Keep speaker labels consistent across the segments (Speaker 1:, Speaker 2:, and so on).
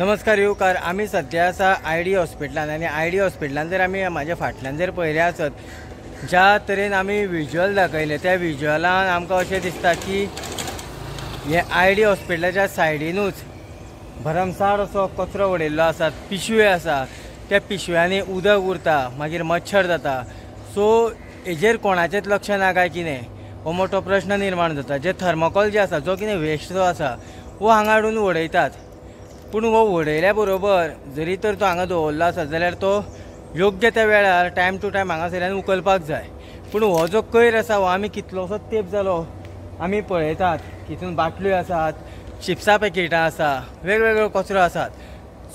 Speaker 1: नमस्कार येवकार। आमी सध्या आसा आयडी हॉस्पिटलान आनी आयडी हॉस्पिटलान जर आमी म्हाज्या फाटल्यान जर पळयलें आसत ज्या तरेन आमी विज्युअल दाखयले त्या विज्युअलान आमकां अशें दिसता की हे आयडी हॉस्पिटलाच्या सायडीनूच भरमसाट असो कचरो उडयल्लो आसा, पिशव्यो आसा, त्या पिशव्यांनी उदक उरता, मागीर मच्छर जाता। सो हेजेर कोणाचेंच लक्ष ना काय कितें हो मोठो प्रश्न निर्माण जाता। जे थर्मोकॉल जे आसा जो कितें वेस्ट जो आसा वो हांगा हाडून उडयतात, पूण हो उडयल्या बरोबर जरी तर तो हांगा दवरलो आसा जाल्यार तो योग्य त्या वेळार टायम टू टायम हांगासरल्यान उखलपाक जाय। पूण हो जो कोयर आसा हो आमी कितलोसो तेंप जालो आमी पळयतात, तितून बाटल्यो आसात, चिप्सा पॅकेटां आसा, वेगवेगळो कचरो आसात।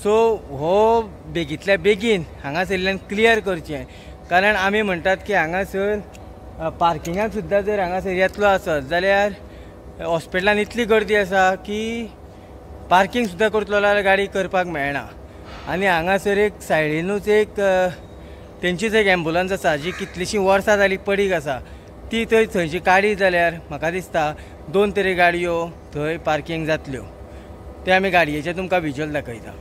Speaker 1: सो हो बेगींतल्या बेगीन हांगासरल्यान क्लियर करचें, कारण आमी म्हणटात की हांगासर पार्किंगाक सुद्दां जर हांगासर येतलो आसत जाल्यार हॉस्पिटलान इतली गर्दी आसा की पार्किंग सुद्दां करतलो जाल्यार गाडी करपाक मेळना। आनी हांगासर एक सायडीनूच एक तेंचीच एक एम्बुलन्स आसा जी कितलीशीं वर्सां जालीं पडीक आसा, ती थंयची काडी जाल्यार म्हाका दिसता 2 तरी गाडयो थंय पार्किंग जातल्यो। ते आमी गाडयेचे तुमकां विज्युअल दाखयता।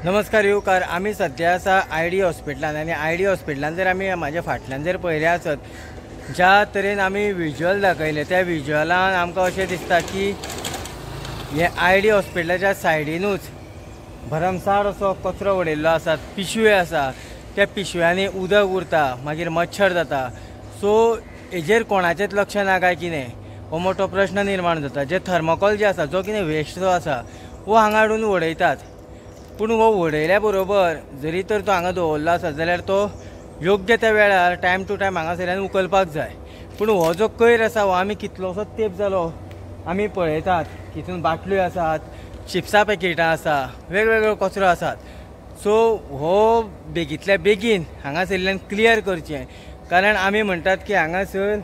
Speaker 1: नमस्कार येवकार। आमी सध्या आसा आयडी हॉस्पिटलान आनी आयडी हॉस्पिटलान जर आमी म्हाज्या फाटल्यान जर पळयलें आसत ज्या तरेन आमी विज्युअल दाखयले त्या विज्युअलान आमकां अशें दिसता की हे आयडी हॉस्पिटलाच्या सायडीनूच भरमसाट असो कचरो उडयल्लो आसा, पिशव्यो आसा, त्या पिशव्यांनी उदक उरता, मागीर मच्छर जाता। सो हेजेर कोणाचेंच लक्ष ना काय कितें हो मोठो प्रश्न निर्माण जाता। जे थर्मोकॉल जे आसा जो कितें वेस्ट जो आसा वो हांगा हाडून उडयतात, पूण हो उडयल्या बरोबर जरी तर तो हांगा दवरलो आसा जाल्यार तो योग्य त्या वेळार टायम टू टायम हांगासरल्यान उखलपाक जाय। पूण हो जो कोयर आसा हो आमी कितलोसो तेंप जालो आमी पळयतात, तितून बाटल्यो आसात, चिप्सा पॅकेटां आसा, वेगवेगळो कचरो आसात। सो हो बेगींतल्या बेगीन हांगासरल्यान क्लियर करचें, कारण आमी म्हणटात की हांगासर